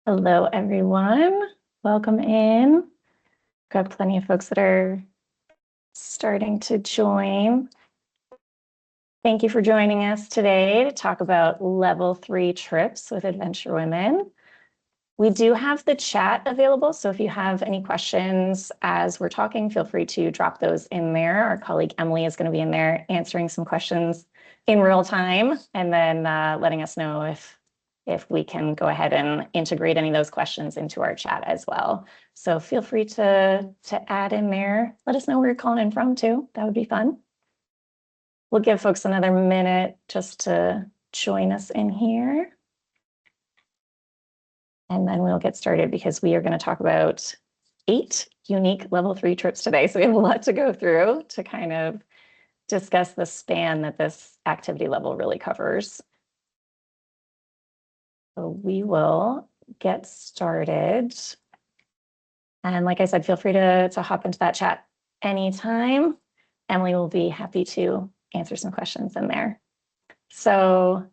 Hello, everyone. Welcome in. Got plenty of folks that are starting to join. Thank you for joining us today to talk about level 3 trips with Adventure Women. We do have the chat available, so if you have any questions as we're talking, feel free to drop those in there. Our colleague Emily is going to be in there answering some questions in real time and then letting us know if we can go ahead and integrate any of those questions into our chat as well. So feel free to add in there. Let us know where you're calling in from too. That would be fun. We'll give folks another minute just to join us in here. And then we'll get started because we are going to talk about 8 unique level 3 trips today. So we have a lot to go through to kind of discuss the span that this activity level really covers. So we will get started. And like I said, feel free to hop into that chat anytime. Emily will be happy to answer some questions in there. So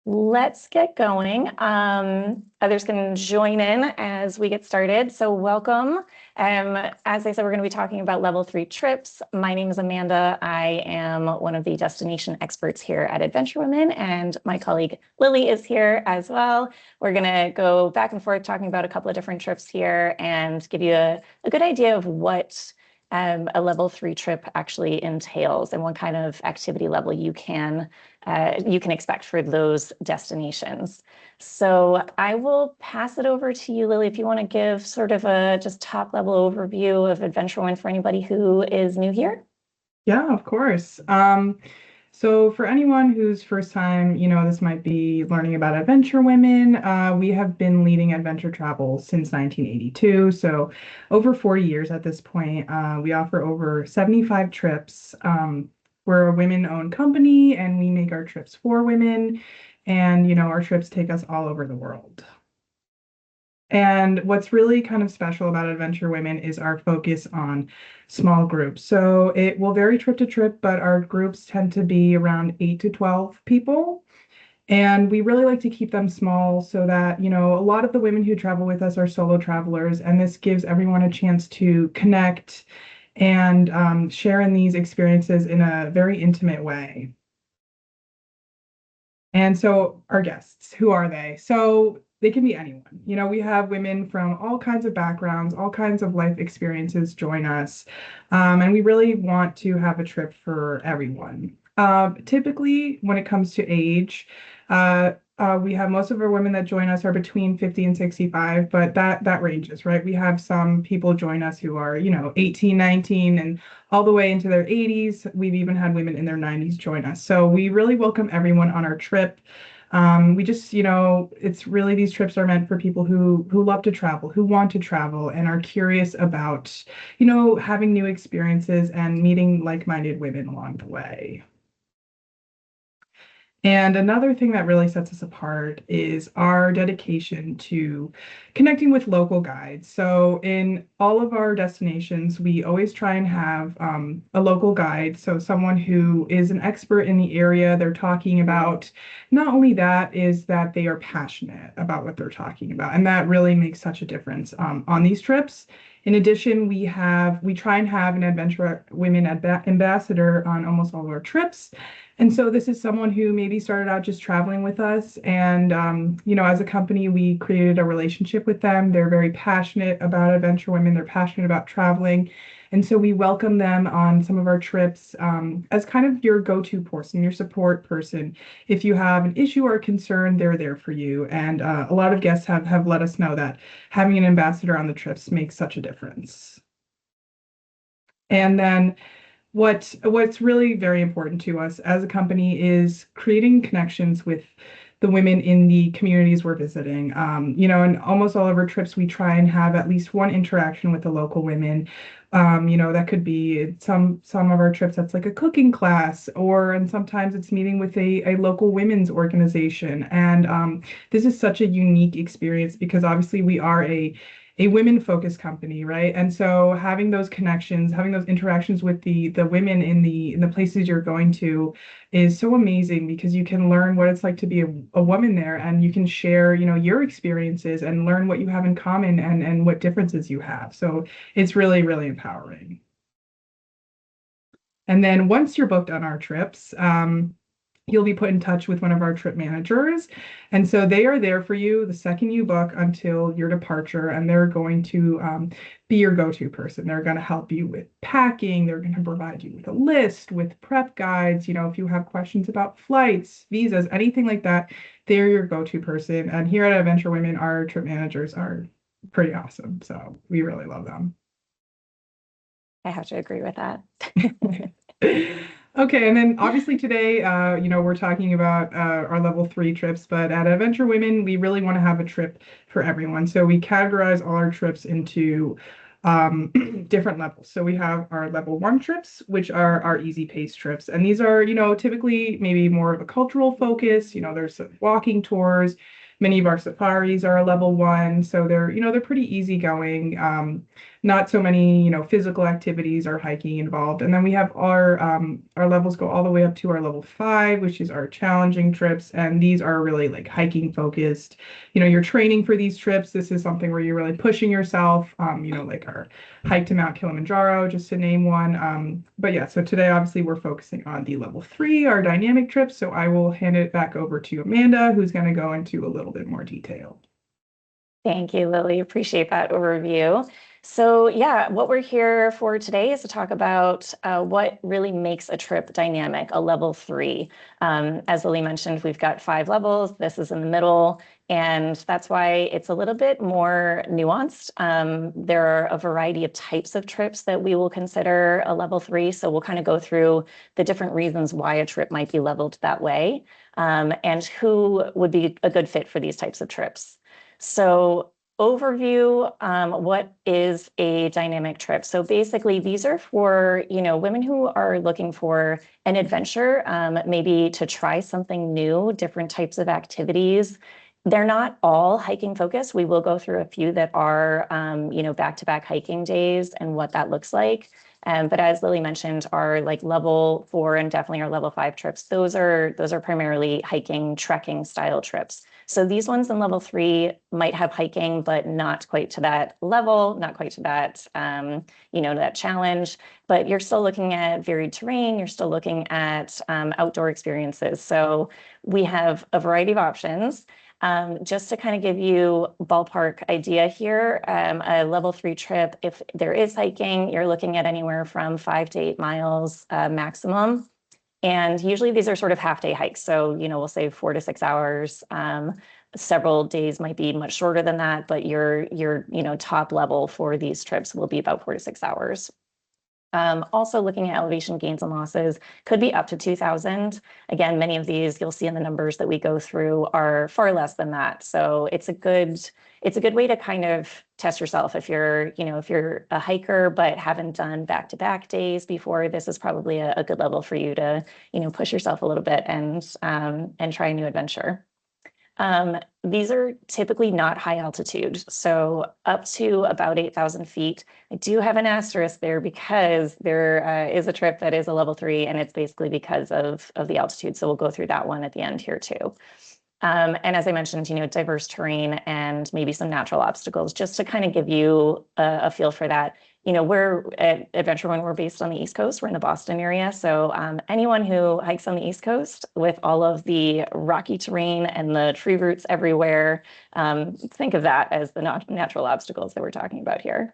let's get going. Others can join in as we get started. So welcome. As I said, we're going to be talking about level 3 trips. My name is Amanda. I am one of the destination experts here at Adventure Women, and my colleague Lily is here as well. We're going to go back and forth talking about a couple of different trips here and give you a good idea of what a level 3 trip actually entails and what kind of activity level you can expect for those destinations. So I will pass it over to you, Lily, if you want to give sort of a just top level overview of Adventure One for anybody who is new here. Yeah, of course. So for anyone whose first time, this might be learning about Adventure Women, we have been leading adventure travel since 1982. So over 40 years at this point. We offer over 75 trips. We're a women-owned company and we make our trips for women. And, our trips take us all over the world. And what's really kind of special about Adventure Women is our focus on small groups. So it will vary trip to trip, but our groups tend to be around 8 to 12 people. And we really like to keep them small so that, a lot of the women who travel with us are solo travelers, and this gives everyone a chance to connect and share in these experiences in a very intimate way. And so our guests, who are they? So they can be anyone. We have women from all kinds of backgrounds, all kinds of life experiences join us. And we really want to have a trip for everyone. Typically, when it comes to age, we have most of our women that join us are between 50 and 65, but that ranges, right? We have some people join us who are, 18, 19, and all the way into their 80s. We've even had women in their 90s join us. So we really welcome everyone on our trip. We just, it's really, these trips are meant for people who love to travel, who want to travel and are curious about, having new experiences and meeting like-minded women along the way. And another thing that really sets us apart is our dedication to connecting with local guides. So in all of our destinations, we always try and have a local guide. So someone who is an expert in the area they're talking about. Not only that, is that they are passionate about what they're talking about. And that really makes such a difference on these trips. In addition, we try and have an Adventure Women ambassador on almost all of our trips. And so this is someone who maybe started out just traveling with us. And, as a company, we created a relationship with them. They're very passionate about Adventure Women. They're passionate about traveling. And so we welcome them on some of our trips as kind of your go-to person, your support person. If you have an issue or a concern, they're there for you. And a lot of guests have let us know that having an ambassador on the trips makes such a difference. And then what's really very important to us as a company is creating connections with the women in the communities we're visiting. In almost all of our trips, we try and have at least one interaction with the local women. That could be some of our trips, that's like a cooking class, and sometimes it's meeting with a local women's organization. And this is such a unique experience because obviously we are a women-focused company, right? And so having those connections, having those interactions with the women in the places you're going to is so amazing because you can learn what it's like to be a woman there, and you can share, your experiences and learn what you have in common and what differences you have. So it's really, really empowering. And then once you're booked on our trips, you'll be put in touch with one of our trip managers. And so they are there for you the second you book until your departure, and they're going to be your go-to person. They're going to help you with packing. They're going to provide you with a list, with prep guides. If you have questions about flights, visas, anything like that, they're your go-to person. And here at Adventure Women, our trip managers are pretty awesome. So we really love them. I have to agree with that. Okay, and then obviously today, we're talking about our level 3 trips, but at Adventure Women, we really want to have a trip for everyone. So we categorize all our trips into different levels. So we have our level 1 trips, which are our easy pace trips. And these are, typically maybe more of a cultural focus. There's some walking tours. Many of our safaris are a level 1, so they're pretty easygoing. Not so many, physical activities or hiking involved. And then we have our levels go all the way up to our level 5, which is our challenging trips. And these are really like hiking focused. You're training for these trips. This is something where you're really pushing yourself, like our hike to Mount Kilimanjaro, just to name one. But yeah, so today obviously we're focusing on the level 3, our dynamic trips. So I will hand it back over to Amanda, who's going to go into a little bit more detail. Thank you, Lily. Appreciate that overview. So yeah, what we're here for today is to talk about what really makes a trip dynamic, a level 3. As Lily mentioned, we've got 5 levels. This is in the middle, and that's why it's a little bit more nuanced. There are a variety of types of trips that we will consider a level 3. So we'll kind of go through the different reasons why a trip might be leveled that way, and who would be a good fit for these types of trips. So overview, what is a dynamic trip? So basically these are for, women who are looking for an adventure, maybe to try something new, different types of activities. They're not all hiking focused. We will go through a few that are, back-to-back hiking days and what that looks like. But as Lily mentioned, our like level 4 and definitely our level 5 trips, those are primarily hiking, trekking style trips. So these ones in level 3 might have hiking, but not quite to that level, not quite to that, that challenge. But you're still looking at varied terrain. You're still looking at outdoor experiences. So we have a variety of options. Just to kind of give you a ballpark idea here, a level 3 trip, if there is hiking, you're looking at anywhere from 5 to 8 miles maximum. And usually these are sort of half-day hikes. So, we'll say 4 to 6 hours. Several days might be much shorter than that, but your top level for these trips will be about 4 to 6 hours. Also looking at elevation gains and losses could be up to 2,000. Again, many of these you'll see in the numbers that we go through are far less than that. So it's a good way to kind of test yourself. If you're a hiker but haven't done back-to-back days before, this is probably a good level for you to, push yourself a little bit and try a new adventure. These are typically not high altitude, so up to about 8,000 feet. I do have an asterisk there because there is a trip that is a level 3, and it's basically because of the altitude. So we'll go through that one at the end here too. And as I mentioned, diverse terrain and maybe some natural obstacles, just to kind of give you a feel for that. We're at AdventureWomen, we're based on the East Coast. We're in the Boston area. So anyone who hikes on the East Coast with all of the rocky terrain and the tree roots everywhere, think of that as the natural obstacles that we're talking about here.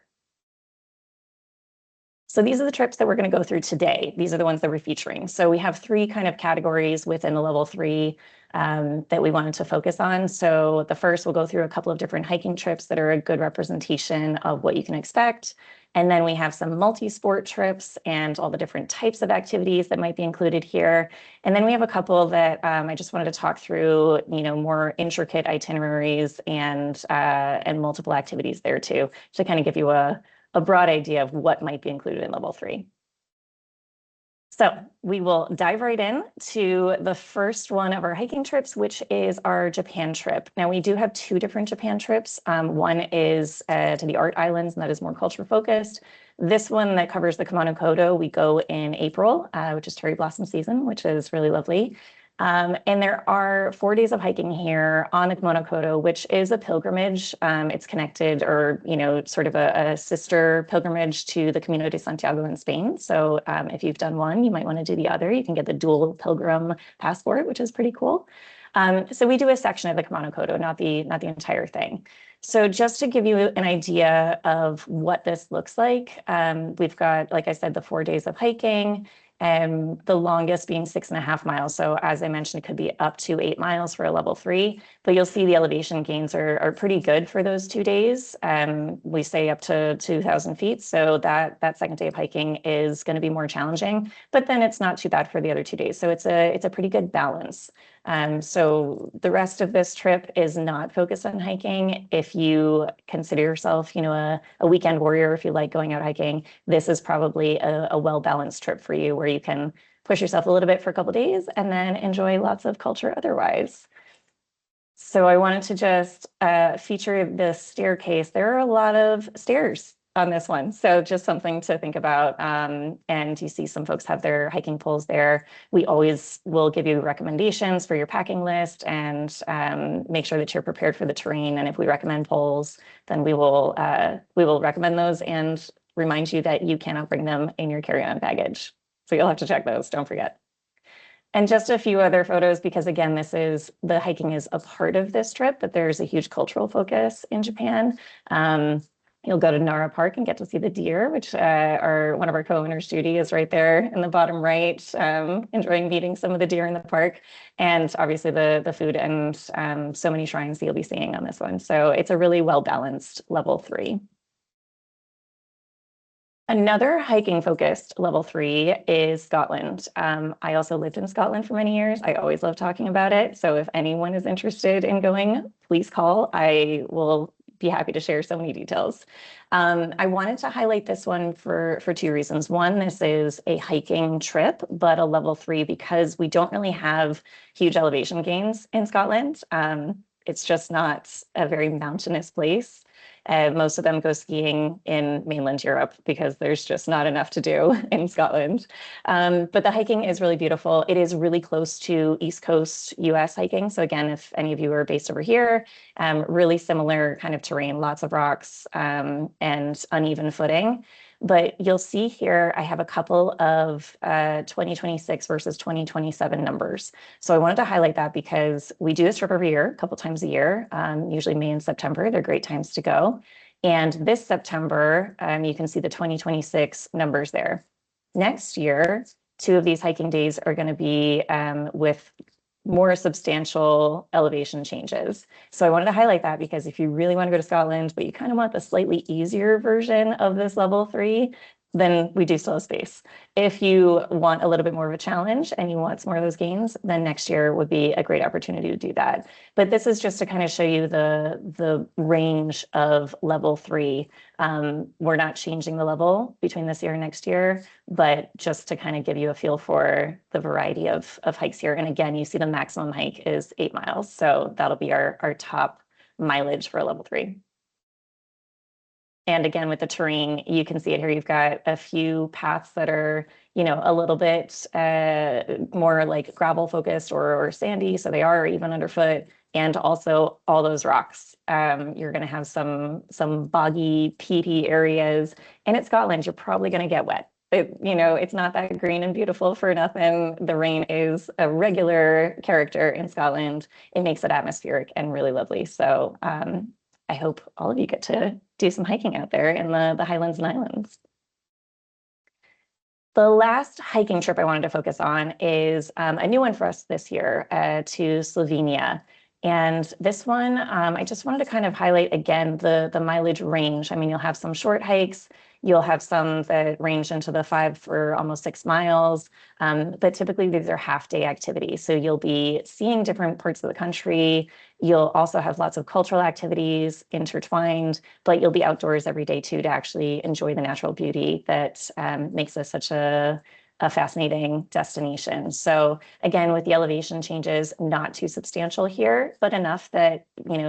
So these are the trips that we're going to go through today. These are the ones that we're featuring. So we have 3 kind of categories within the level 3 that we wanted to focus on. So the first, we'll go through a couple of different hiking trips that are a good representation of what you can expect. And then we have some multi-sport trips and all the different types of activities that might be included here. And then we have a couple that I just wanted to talk through, more intricate itineraries and multiple activities there too, to kind of give you a broad idea of what might be included in level 3. So we will dive right in to the first one of our hiking trips, which is our Japan trip. Now, we do have two different Japan trips. One is to the art islands, and that is more culture focused. This one that covers the Kumano Kodo, we go in April, which is cherry blossom season, which is really lovely. And there are 4 days of hiking here on the Kimono Kodo, which is a pilgrimage. It's connected or, sort of a sister pilgrimage to the Camino de Santiago in Spain. So if you've done one, you might want to do the other. You can get the dual pilgrim passport, which is pretty cool. So we do a section of the Kimono Kodo, not the entire thing. So just to give you an idea of what this looks like, we've got, like I said, the 4 days of hiking, and the longest being 6.5 miles. So as I mentioned, it could be up to 8 miles for a level 3, but you'll see the elevation gains are pretty good for those 2 days. We say up to 2,000 feet. So that second day of hiking is going to be more challenging, but then it's not too bad for the other 2 days. So it's a pretty good balance. So the rest of this trip is not focused on hiking. If you consider yourself, a weekend warrior, if you like going out hiking, this is probably a well-balanced trip for you where you can push yourself a little bit for a couple days and then enjoy lots of culture otherwise. So I wanted to just feature this staircase. There are a lot of stairs on this one, so just something to think about. And you see some folks have their hiking poles there. We always will give you recommendations for your packing list and make sure that you're prepared for the terrain. And if we recommend poles, then we will recommend those and remind you that you cannot bring them in your carry-on baggage. So you'll have to check those, don't forget. And just a few other photos, because again, the hiking is a part of this trip, but there's a huge cultural focus in Japan. You'll go to Nara Park and get to see the deer, which one of our co-owners, Judy, is right there in the bottom right, enjoying meeting some of the deer in the park. And obviously the food and so many shrines that you'll be seeing on this one. So it's a really well-balanced level 3. Another hiking focused level 3 is Scotland. I also lived in Scotland for many years. I always love talking about it. So if anyone is interested in going, please call. I will be happy to share so many details. I wanted to highlight this one for 2 reasons. One, this is a hiking trip, but a level 3 because we don't really have huge elevation gains in Scotland. It's just not a very mountainous place. Most of them go skiing in mainland Europe because there's just not enough to do in Scotland. But the hiking is really beautiful. It is really close to East Coast US hiking. So again, if any of you are based over here, really similar kind of terrain, lots of rocks and uneven footing. But you'll see here, I have a couple of 2026 versus 2027 numbers. So I wanted to highlight that because we do this trip every year, a couple times a year, usually May and September. They're great times to go. And this September, you can see the 2026 numbers there. Next year, 2 of these hiking days are going to be with more substantial elevation changes. So I wanted to highlight that because if you really want to go to Scotland, but you kind of want the slightly easier version of this level 3, then we do still have space. If you want a little bit more of a challenge and you want some more of those gains, then next year would be a great opportunity to do that. But this is just to kind of show you the range of level 3. We're not changing the level between this year and next year, but just to kind of give you a feel for the variety of hikes here. And again, you see the maximum hike is 8 miles. So that'll be our top mileage for a level 3. And again, with the terrain, you can see it here. You've got a few paths that are, a little bit more like gravel focused or sandy. So they are even underfoot. And also all those rocks. You're going to have some boggy, peaty areas. And it's Scotland, you're probably going to get wet. It's not that green and beautiful for nothing. The rain is a regular character in Scotland. It makes it atmospheric and really lovely. So I hope all of you get to do some hiking out there in the Highlands and Islands. The last hiking trip I wanted to focus on is a new one for us this year to Slovenia. And this one, I just wanted to kind of highlight again the mileage range. I mean, you'll have some short hikes, you'll have some that range into the 5 or almost 6 miles, but typically these are half-day activities. So you'll be seeing different parts of the country. You'll also have lots of cultural activities intertwined, but you'll be outdoors every day too to actually enjoy the natural beauty that makes this such a a fascinating destination. So again, with the elevation changes, not too substantial here, but enough that,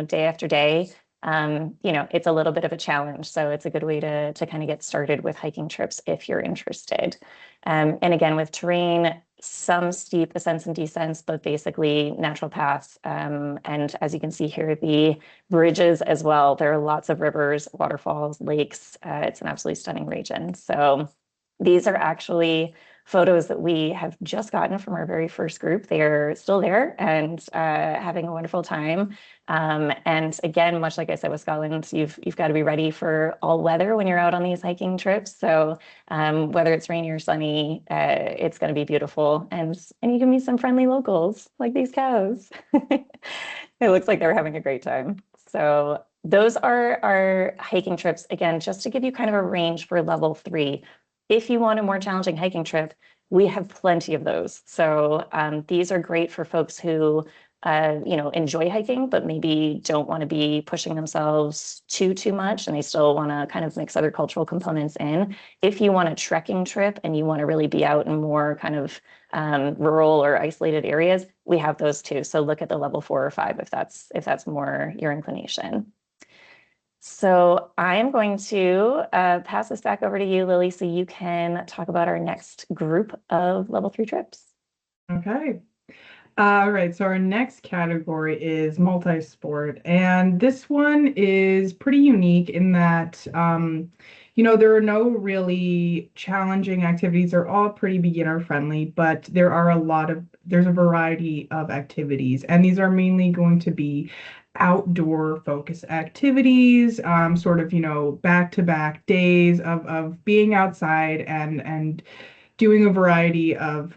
day after day, it's a little bit of a challenge. So it's a good way to kind of get started with hiking trips if you're interested. And again, with terrain, some steep ascents and descents, but basically natural paths. And as you can see here, the bridges as well. There are lots of rivers, waterfalls, lakes. It's an absolutely stunning region. So these are actually photos that we have just gotten from our very first group. They're still there and having a wonderful time. And again, much like I said with Scotland, you've got to be ready for all weather when you're out on these hiking trips. So whether it's rainy or sunny, it's going to be beautiful. And you can meet some friendly locals like these cows. It looks like they're having a great time. So those are our hiking trips. Again, just to give you kind of a range for level 3. If you want a more challenging hiking trip, we have plenty of those. So these are great for folks who enjoy hiking, but maybe don't want to be pushing themselves too much, and they still want to kind of mix other cultural components in. If you want a trekking trip and you want to really be out in more kind of rural or isolated areas, we have those too. So look at the level 4 or 5 if that's more your inclination. So I'm going to pass this back over to you, Lily, so you can talk about our next group of level 3 trips. Okay. All right, so our next category is multi-sport, and this one is pretty unique in that, there are no really challenging activities. They're all pretty beginner friendly, but there's a variety of activities, and these are mainly going to be outdoor focused activities, sort of, back-to-back days of being outside and doing a variety of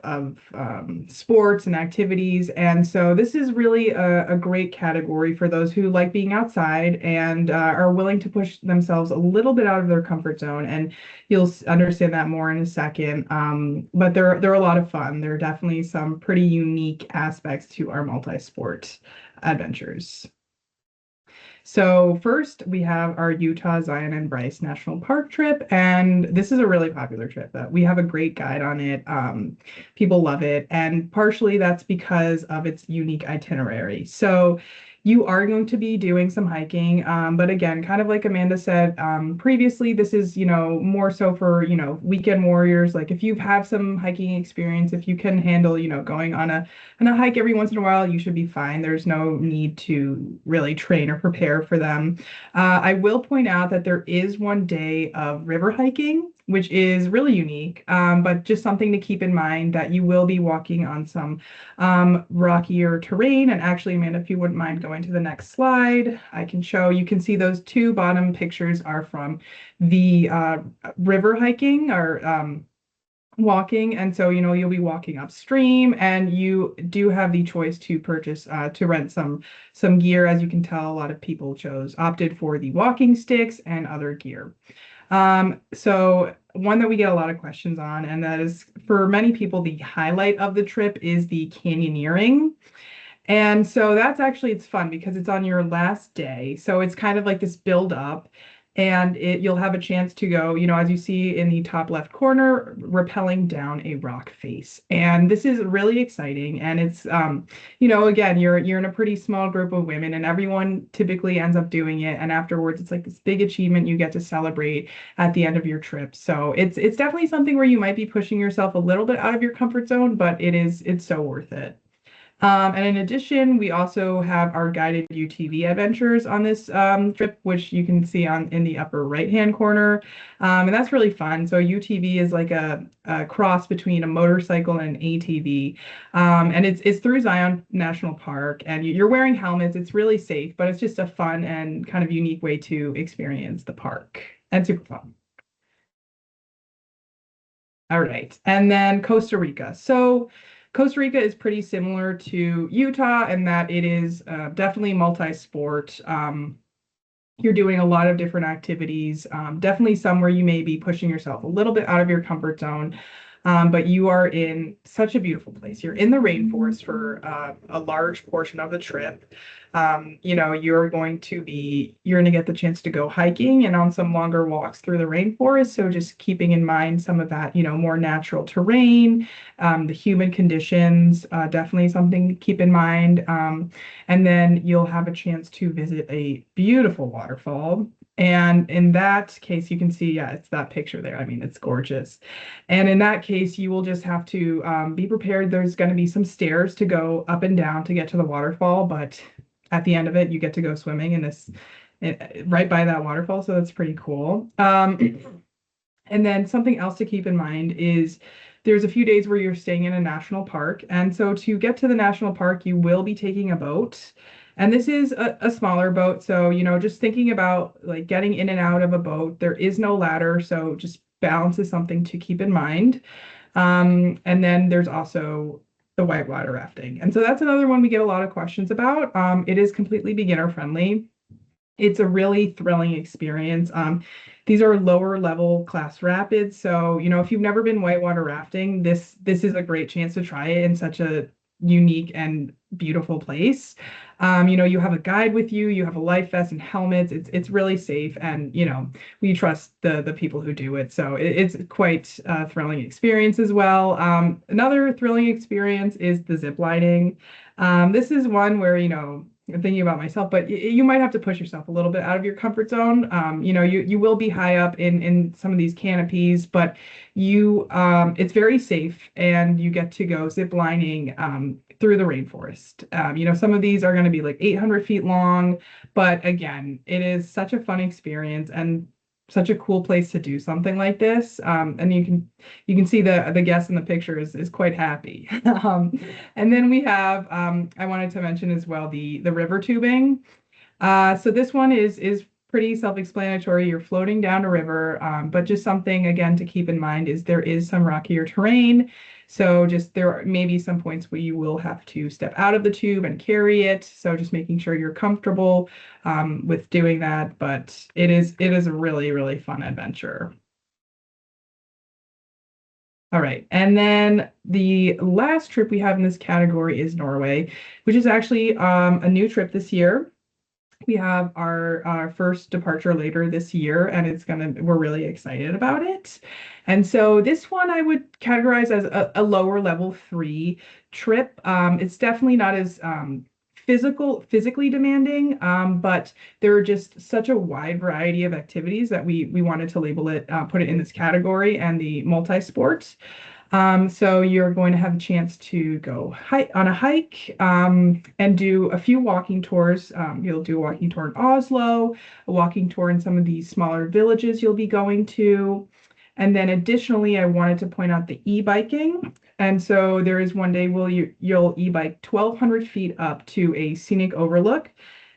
sports and activities. And so this is really a great category for those who like being outside and are willing to push themselves a little bit out of their comfort zone. And you'll understand that more in a second. But they're a lot of fun. There are definitely some pretty unique aspects to our multi-sport adventures. So first we have our Utah Zion and Bryce National Park trip, and this is a really popular trip. We have a great guide on it. People love it, and partially that's because of its unique itinerary. So you are going to be doing some hiking, but again, kind of like Amanda said previously, this is, more so for, weekend warriors. Like if you have some hiking experience, if you can handle, going on a hike every once in a while, you should be fine. There's no need to really train or prepare for them. I will point out that there is one day of river hiking, which is really unique, but just something to keep in mind that you will be walking on some rockier terrain. And actually, Amanda, if you wouldn't mind going to the next slide, you can see those 2 bottom pictures are from the river hiking or walking. And so, you'll be walking upstream, and you do have the choice to purchase, to rent some gear. As you can tell, a lot of people opted for the walking sticks and other gear. So one that we get a lot of questions on, and that is for many people, the highlight of the trip is the canyoneering. And so it's fun because it's on your last day. So it's kind of like this build up, and you'll have a chance to go, as you see in the top left corner, rappelling down a rock face. And this is really exciting. And it's, again, you're in a pretty small group of women, and everyone typically ends up doing it. And afterwards, it's like this big achievement you get to celebrate at the end of your trip. So it's definitely something where you might be pushing yourself a little bit out of your comfort zone, but it's so worth it. And in addition, we also have our guided UTV adventures on this trip, which you can see in the upper right-hand corner. And that's really fun. So UTV is like a cross between a motorcycle and an ATV. And it's through Zion National Park, and you're wearing helmets. It's really safe, but it's just a fun and kind of unique way to experience the park, and super fun. All right, and then Costa Rica. So Costa Rica is pretty similar to Utah in that it is definitely multi-sport. You're doing a lot of different activities, definitely some where you may be pushing yourself a little bit out of your comfort zone. But you are in such a beautiful place. You're in the rainforest for a large portion of the trip. You're going to get the chance to go hiking and on some longer walks through the rainforest. So just keeping in mind some of that, more natural terrain, the humid conditions, definitely something to keep in mind. And then you'll have a chance to visit a beautiful waterfall. And in that case, you can see, yeah, it's that picture there. I mean, it's gorgeous. And in that case, you will just have to be prepared. There's going to be some stairs to go up and down to get to the waterfall, but at the end of it, you get to go swimming in this right by that waterfall. So that's pretty cool. And then something else to keep in mind is there's a few days where you're staying in a national park. And so to get to the national park, you will be taking a boat. And this is a smaller boat. So, just thinking about like getting in and out of a boat, there is no ladder. So just balance is something to keep in mind. And then there's also the whitewater rafting. And so that's another one we get a lot of questions about. It is completely beginner friendly. It's a really thrilling experience. These are lower level class rapids. So, if you've never been whitewater rafting, this is a great chance to try it in such a unique and beautiful place. You have a guide with you, you have a life vest and helmets. It's really safe, and we trust the people who do it. So it's quite a thrilling experience as well. Another thrilling experience is the zip lining. This is one where I'm thinking about myself, but you might have to push yourself a little bit out of your comfort zone. You will be high up in some of these canopies, but it's very safe, and you get to go zip lining through the rainforest. Some of these are going to be like 800 feet long, but again, it is such a fun experience and such a cool place to do something like this. And you can see the guest in the picture is quite happy. And then we have I wanted to mention as well the river tubing. So this one is pretty self-explanatory. You're floating down a river, but just something again to keep in mind is there is some rockier terrain. So just there may be some points where you will have to step out of the tube and carry it. So just making sure you're comfortable with doing that. But it is a really, really fun adventure. All right. And then the last trip we have in this category is Norway, which is actually a new trip this year. We have our first departure later this year, and we're really excited about it. And so this one I would categorize as a lower level 3 trip. It's definitely not as physically demanding, but there are just such a wide variety of activities that we wanted to label it, put it in this category and the multi-sport. So you're going to have a chance to go on a hike and do a few walking tours. You'll do a walking tour in Oslo, a walking tour in some of these smaller villages you'll be going to. And then additionally, I wanted to point out the e-biking. And so there is one day where you'll e-bike 1,200 feet up to a scenic overlook.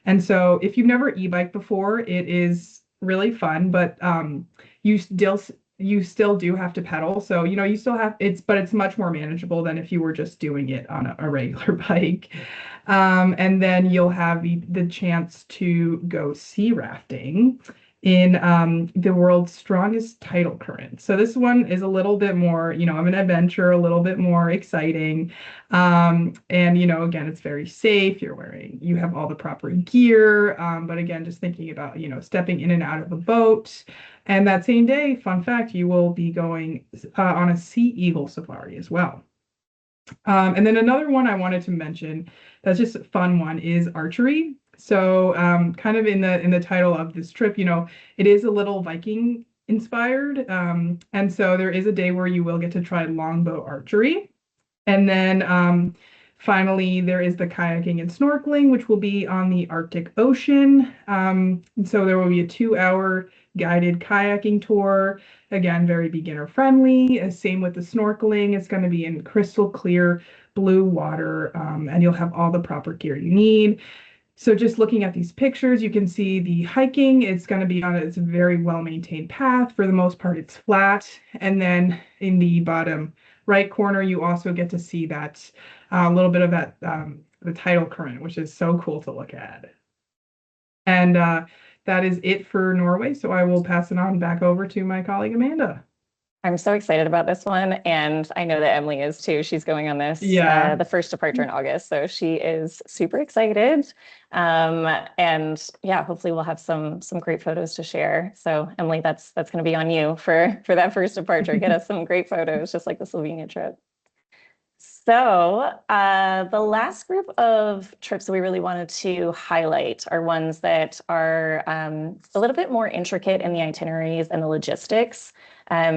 And so if you've never e-biked before, it is really fun, but you still do have to pedal. So, you still have but it's much more manageable than if you were just doing it on a regular bike. And then you'll have the chance to go sea rafting in the world's strongest tidal current. So this one is a little bit more, of an adventure, a little bit more exciting. And, again, it's very safe. You have all the proper gear. But again, just thinking about, stepping in and out of a boat. And that same day, fun fact, you will be going on a sea eagle safari as well. And then another one I wanted to mention that's just a fun one is archery. So kind of in the title of this trip, it is a little Viking inspired. And so there is a day where you will get to try longbow archery. And then finally, there is the kayaking and snorkeling, which will be on the Arctic Ocean. And so there will be a 2-hour guided kayaking tour. Again, very beginner friendly. Same with the snorkeling. It's going to be in crystal clear blue water, and you'll have all the proper gear you need. So just looking at these pictures, you can see the hiking. It's going to be it's a very well-maintained path. For the most part, it's flat. And then in the bottom right corner, you also get to see that a little bit of that the tidal current, which is so cool to look at. And that is it for Norway. So I will pass it on back over to my colleague Amanda. I'm so excited about this one, and I know that Emily is too. She's going on this, Yeah. the first departure in August, so she is super excited. And yeah, hopefully we'll have some great photos to share. So Emily, that's going to be on you for that first departure. Get us some great photos, just like the Slovenia trip. So the last group of trips that we really wanted to highlight are ones that are a little bit more intricate in the itineraries and the logistics.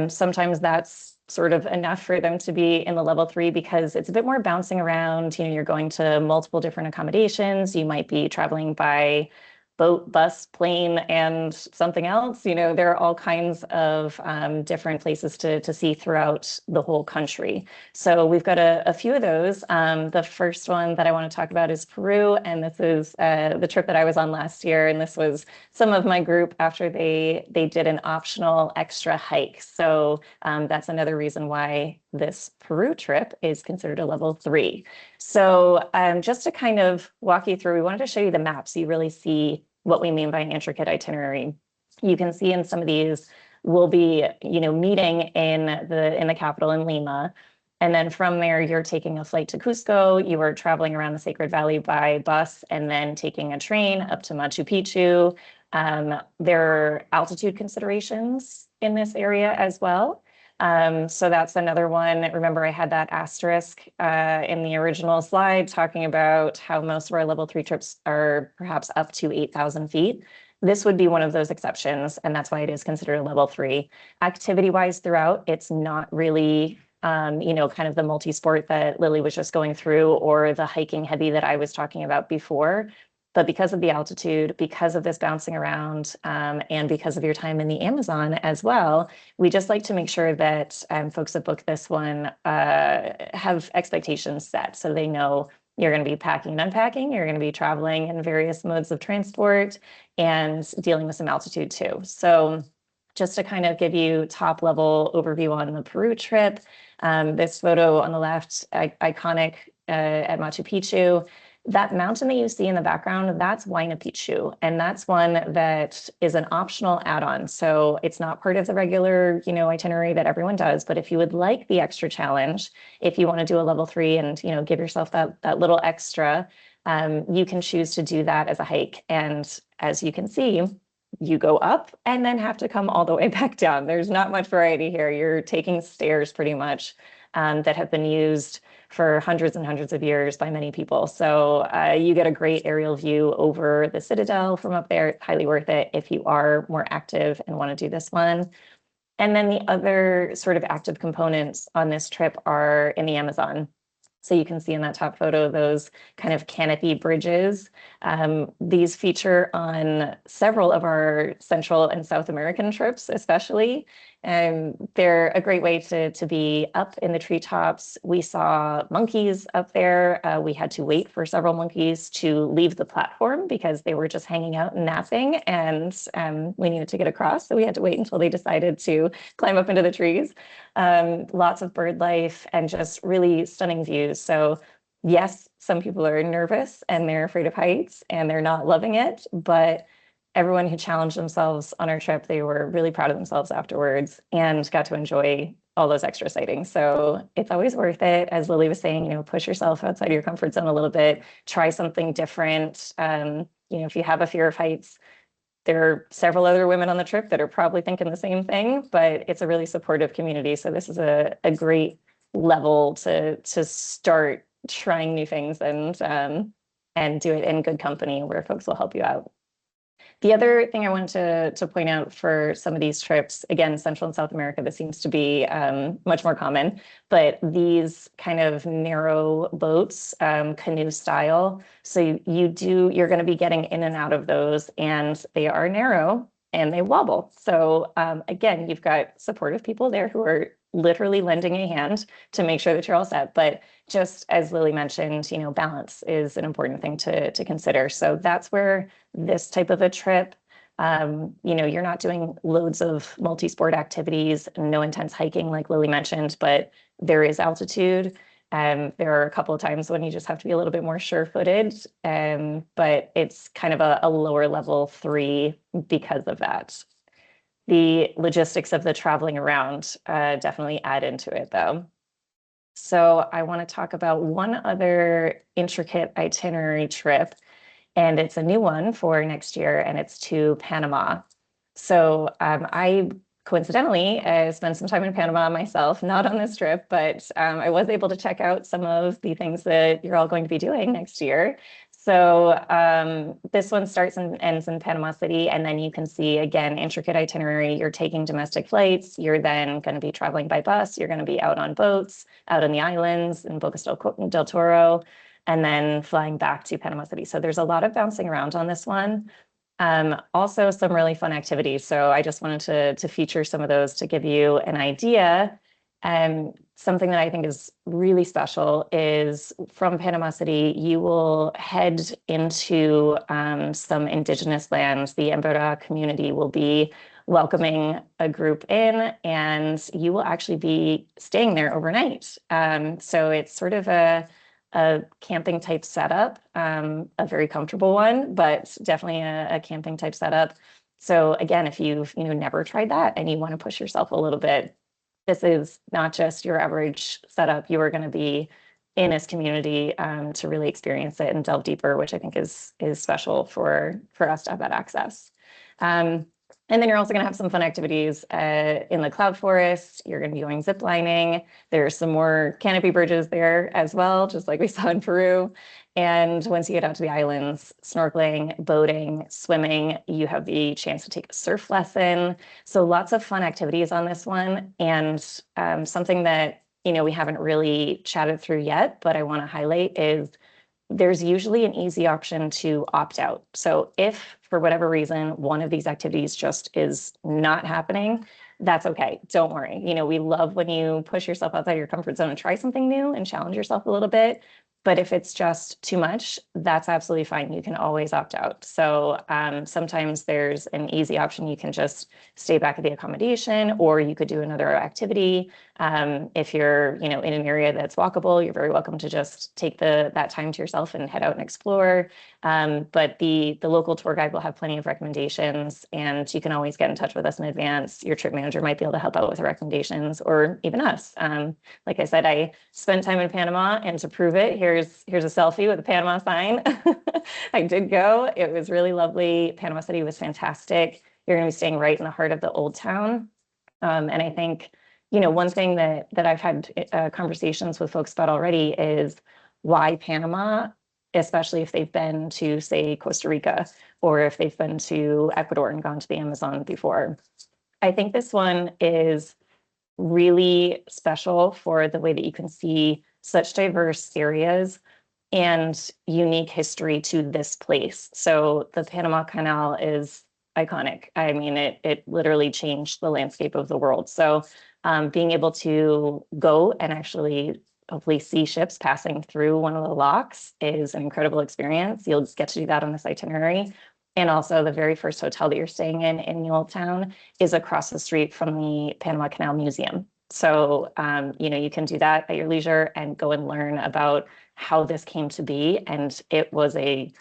Sometimes that's sort of enough for them to be in the level 3 because it's a bit more bouncing around. You know, you're going to multiple different accommodations. You might be traveling by boat, bus, plane, and something else. You know, there are all kinds of different places to see throughout the whole country. So we've got a few of those. The first one that I want to talk about is Peru, and this is the trip that I was on last year, and this was some of my group after they did an optional extra hike. So that's another reason why this Peru trip is considered a level 3. So just to kind of walk you through, we wanted to show you the map so you really see what we mean by an intricate itinerary. You can see in some of these, we'll be, you know, meeting in the capital in Lima. And then from there, you're taking a flight to Cusco. You are traveling around the Sacred Valley by bus and then taking a train up to Machu Picchu. There are altitude considerations in this area as well. So that's another one. Remember, I had that asterisk in the original slide talking about how most of our level 3 trips are perhaps up to 8,000 feet. This would be one of those exceptions, and that's why it is considered a level 3. Activity-wise throughout, it's not really you know, kind of the multi-sport that Lily was just going through or the hiking heavy that I was talking about before. But because of the altitude, because of this bouncing around, and because of your time in the Amazon as well, we just like to make sure that folks that book this one have expectations set so they know you're going to be packing and unpacking, you're going to be traveling in various modes of transport and dealing with some altitude too. So just to kind of give you top level overview on the Peru trip, this photo on the left, iconic at Machu Picchu. That mountain that you see in the background, that's Huayna Picchu, and that's one that is an optional add-on. So it's not part of the regular, you know, itinerary that everyone does. But if you would like the extra challenge, if you want to do a level 3 and, you know, give yourself that little extra, you can choose to do that as a hike. And as you can see, you go up and then have to come all the way back down. There's not much variety here. You're taking stairs pretty much that have been used for hundreds and hundreds of years by many people. So you get a great aerial view over the citadel from up there. It's highly worth it if you are more active and want to do this one. And then the other sort of active components on this trip are in the Amazon. So you can see in that top photo, those kind of canopy bridges. These feature on several of our Central and South American trips, especially. They're a great way to be up in the treetops. We saw monkeys up there. We had to wait for several monkeys to leave the platform because they were just hanging out and napping, and we needed to get across. So we had to wait until they decided to climb up into the trees. Lots of bird life and just really stunning views. So yes, some people are nervous and they're afraid of heights and they're not loving it, but everyone who challenged themselves on our trip, they were really proud of themselves afterwards and got to enjoy all those extra sightings. So it's always worth it. As Lily was saying, you know, push yourself outside your comfort zone a little bit, try something different. You know, if you have a fear of heights, there are several other women on the trip that are probably thinking the same thing, but it's a really supportive community. So this is a great level to start trying new things and do it in good company where folks will help you out. The other thing I wanted to point out for some of these trips, again, Central and South America, this seems to be much more common, but these kind of narrow boats, canoe style. So you're going to be getting in and out of those, and they are narrow and they wobble. So again, you've got supportive people there who are literally lending a hand to make sure that you're all set. But just as Lily mentioned, you know, balance is an important thing to consider. So that's where this type of a trip, you know, you're not doing loads of multi-sport activities, no intense hiking like Lily mentioned, but there is altitude. There are a couple of times when you just have to be a little bit more sure-footed, but it's kind of a lower level 3 because of that. The logistics of the traveling around definitely add into it, though. So I want to talk about one other intricate itinerary trip, and it's a new one for next year, and it's to Panama. So I coincidentally spent some time in Panama myself, not on this trip, but I was able to check out some of the things that you're all going to be doing next year. So this one starts and ends in Panama City, and then you can see again intricate itinerary. You're taking domestic flights. You're then going to be traveling by bus. You're going to be out on boats, out on the islands in Bocas del Toro, and then flying back to Panama City. So there's a lot of bouncing around on this one. Also some really fun activities. So I just wanted to feature some of those to give you an idea. Something that I think is really special is from Panama City, you will head into some indigenous lands. The Embera community will be welcoming a group in, and you will actually be staying there overnight. So it's sort of a camping type setup, a very comfortable one, but definitely a camping type setup. So again, if you've never tried that and you want to push yourself a little bit, this is not just your average setup. You are going to be in this community to really experience it and delve deeper, which I think is special for us to have that access. And then you're also going to have some fun activities in the cloud forest. You're going to be going zip lining. There's some more canopy bridges there as well, just like we saw in Peru. And once you get out to the islands, snorkeling, boating, swimming, you have the chance to take a surf lesson. So lots of fun activities on this one. And something that, we haven't really chatted through yet, but I want to highlight is there's usually an easy option to opt out. So if for whatever reason, one of these activities just is not happening, that's okay. Don't worry. We love when you push yourself outside your comfort zone and try something new and challenge yourself a little bit. But if it's just too much, that's absolutely fine. You can always opt out. So sometimes there's an easy option. You can just stay back at the accommodation, or you could do another activity. If you're, in an area that's walkable, you're very welcome to just take that time to yourself and head out and explore. But the local tour guide will have plenty of recommendations, and you can always get in touch with us in advance. Your trip manager might be able to help out with the recommendations, or even us. Like I said, I spent time in Panama, and to prove it, here's a selfie with a Panama sign. I did go. It was really lovely. Panama City was fantastic. You're going to be staying right in the heart of the old town. And I think, one thing that I've had conversations with folks about already is why Panama, especially if they've been to, say, Costa Rica, or if they've been to Ecuador and gone to the Amazon before. I think this one is really special for the way that you can see such diverse areas and unique history to this place. So the Panama Canal is iconic. I mean, it literally changed the landscape of the world. So being able to go and actually hopefully see ships passing through one of the locks is an incredible experience. You'll get to do that on this itinerary. And also the very first hotel that you're staying in the old town is across the street from the Panama Canal Museum. So, you can do that at your leisure and go and learn about how this came to be. And it was an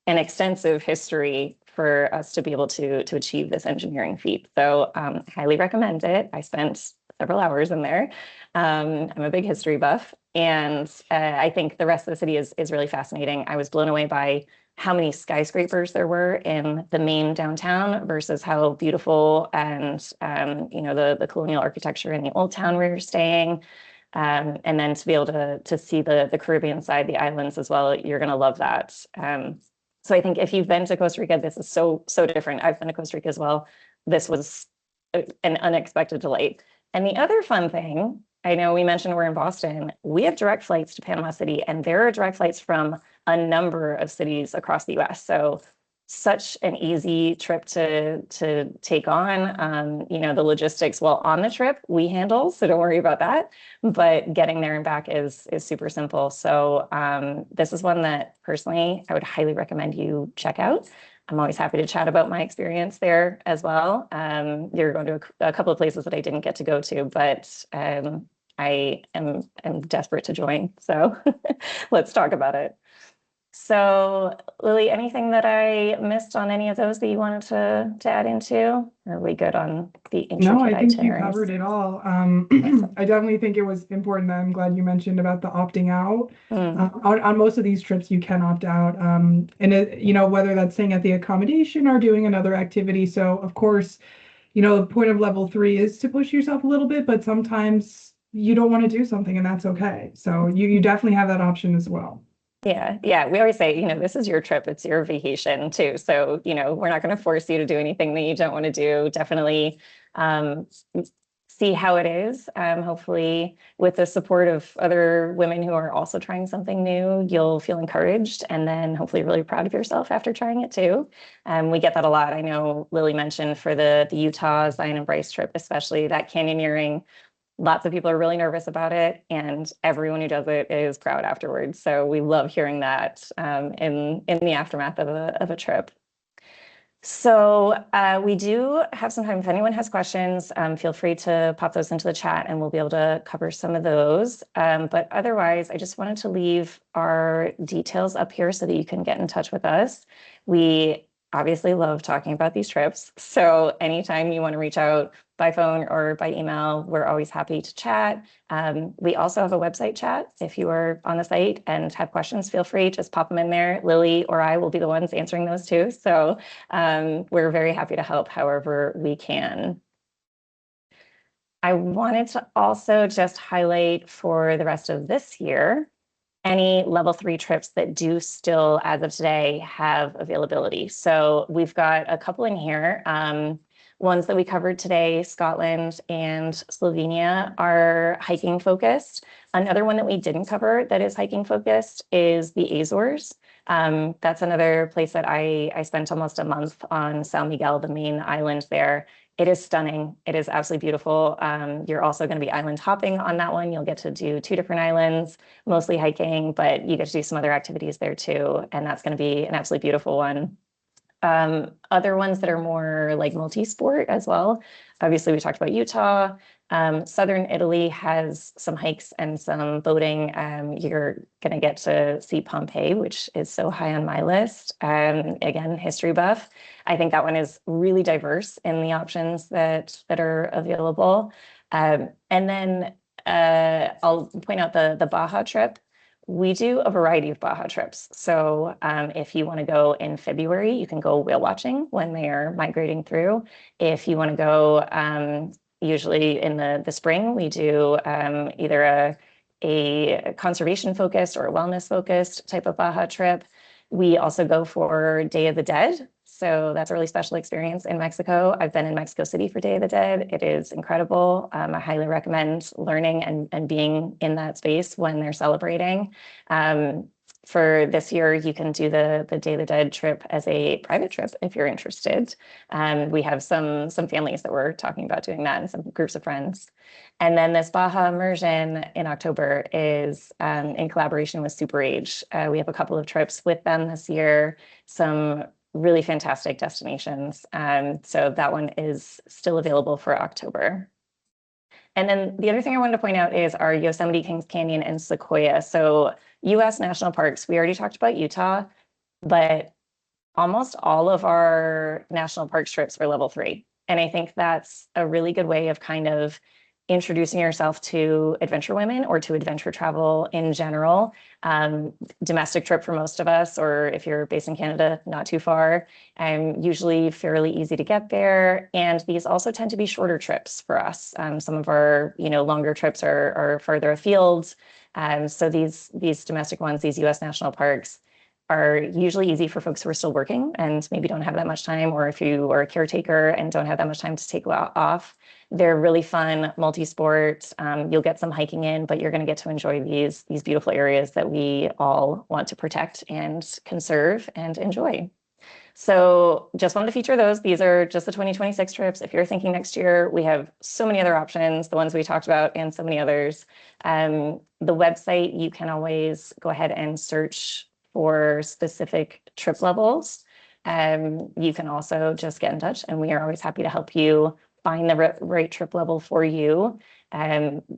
extensive history for us to be able to achieve this engineering feat. So highly recommend it. I spent several hours in there. I'm a big history buff, and I think the rest of the city is really fascinating. I was blown away by how many skyscrapers there were in the main downtown versus how beautiful and the colonial architecture in the old town where you're staying. And then to be able to see the Caribbean side, the islands as well, you're going to love that. So I think if you've been to Costa Rica, this is so different. I've been to Costa Rica as well. This was an unexpected delight. And the other fun thing, I know we mentioned we're in Boston. We have direct flights to Panama City, and there are direct flights from a number of cities across the US. So such an easy trip to take on. The logistics while on the trip we handle, so don't worry about that. But getting there and back is super simple. So this is one that personally I would highly recommend you check out. I'm always happy to chat about my experience there as well. You're going to a couple of places that I didn't get to go to, but I am desperate to join. So let's talk about it. So Lily, anything that I missed on any of those that you wanted to add into? Or are we good on the No, intricate I think you covered itineraries? it all. Awesome. I definitely think it was important that I'm glad you mentioned about the opting out. Mm, On most of these trips, you can opt out. And whether that's staying at the accommodation or doing another activity. So of course, the point of level 3 is to push yourself a little bit, but sometimes you don't want to do something and that's okay. So you definitely have that option as well. yeah, yeah. We always say, this is your trip, it's your vacation too. So, we're not going to force you to do anything that you don't want to do. Definitely um, see how it is. Hopefully, with the support of other women who are also trying something new, you'll feel encouraged and then hopefully really proud of yourself after trying it too. We get that a lot. I know Lily mentioned for the Utah Zion and Bryce trip, especially that canyoneering. Lots of people are really nervous about it, and everyone who does it is proud afterwards. So we love hearing that in the aftermath of a trip. So we do have some time. If anyone has questions, feel free to pop those into the chat and we'll be able to cover some of those. But otherwise, I just wanted to leave our details up here so that you can get in touch with us. We obviously love talking about these trips. So anytime you want to reach out by phone or by email, we're always happy to chat. We also have a website chat. If you are on the site and have questions, feel free, just pop them in there. Lily or I will be the ones answering those too. So we're very happy to help however we can. I wanted to also just highlight for the rest of this year, any level 3 trips that do still, as of today, have availability. So we've got a couple in here. Ones that we covered today, Scotland and Slovenia, are hiking focused. Another one that we didn't cover that is hiking focused is the Azores. That's another place that I spent almost a month on São Miguel, the main island there. It is stunning. It is absolutely beautiful. You're also going to be island hopping on that one. You'll get to do 2 different islands, mostly hiking, but you get to do some other activities there too. And that's going to be an absolutely beautiful one. Other ones that are more like multi-sport as well. Obviously, we talked about Utah. Southern Italy has some hikes and some boating. You're going to get to see Pompeii, which is so high on my list. Again, history buff. I think that one is really diverse in the options that are available. And then I'll point out the Baja trip. We do a variety of Baja trips. So if you want to go in February, you can go whale watching when they are migrating through. If you want to go, usually in the spring, we do either a conservation focused or a wellness focused type of Baja trip. We also go for Day of the Dead. So that's a really special experience in Mexico. I've been in Mexico City for Day of the Dead. It is incredible. I highly recommend learning and being in that space when they're celebrating. For this year, you can do the Day of the Dead trip as a private trip if you're interested. We have some families that were talking about doing that and some groups of friends. And then this Baja immersion in October is in collaboration with Super Age. We have a couple of trips with them this year, some really fantastic destinations. So that one is still available for October. And then the other thing I wanted to point out is our Yosemite Kings Canyon and Sequoia. So US national parks, we already talked about Utah, but almost all of our national park trips were level 3. And I think that's a really good way of kind of introducing yourself to AdventureWomen or to adventure travel in general. Domestic trip for most of us, or if you're based in Canada, not too far, usually fairly easy to get there. And these also tend to be shorter trips for us. Some of our longer trips are further afield. So these domestic ones, these US national parks, are usually easy for folks who are still working and maybe don't have that much time, or if you are a caretaker and don't have that much time to take off. They're really fun, multi-sport. You'll get some hiking in, but you're going to get to enjoy these beautiful areas that we all want to protect and conserve and enjoy. So just wanted to feature those. These are just the 2026 trips. If you're thinking next year, we have so many other options, the ones we talked about and so many others. The website, you can always go ahead and search for specific trip levels. You can also just get in touch and we are always happy to help you find the right trip level for you.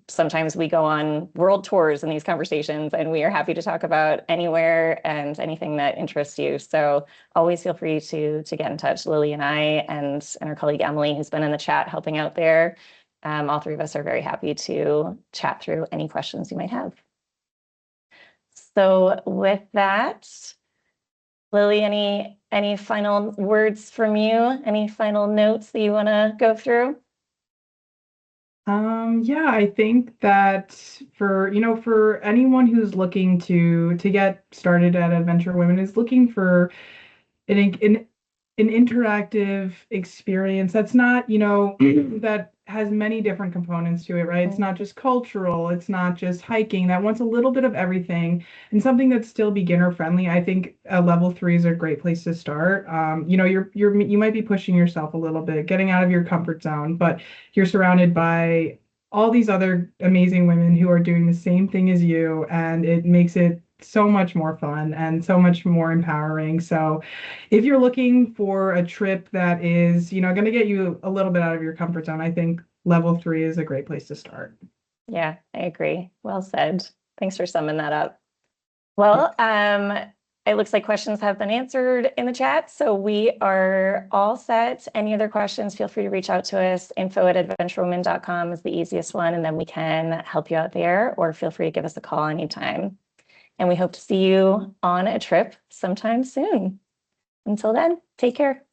Sometimes we go on world tours in these conversations, and we are happy to talk about anywhere and anything that interests you. So always feel free to get in touch. Lily and I and our colleague Emily, who's been in the chat helping out there, all three of us are very happy to chat through any questions you might have. So with that, Lily, any final words from you? Any final notes that you want to go through? Yeah, I think that for anyone who's looking to get started at Adventure Women is looking for an interactive experience that's not, that has many different components to it, right? It's not just cultural, it's not just hiking, that wants a little bit of everything and something that's still beginner friendly. I think a level 3 is a great place to start. You might be pushing yourself a little bit, getting out of your comfort zone, but you're surrounded by all these other amazing women who are doing the same thing as you, and it makes it so much more fun and so much more empowering. So if you're looking for a trip that is, going to get you a little bit out of your comfort zone, I think level 3 is a great place to start. Yeah, I agree. Well said. Thanks for summing that up. Well, it looks like questions have been answered in the chat, so we are all set. Any other questions, feel free to reach out to us. info@adventurewomen.com is the easiest one, and then we can help you out there, or feel free to give us a call anytime. And we hope to see you on a trip sometime soon. Until then, take care.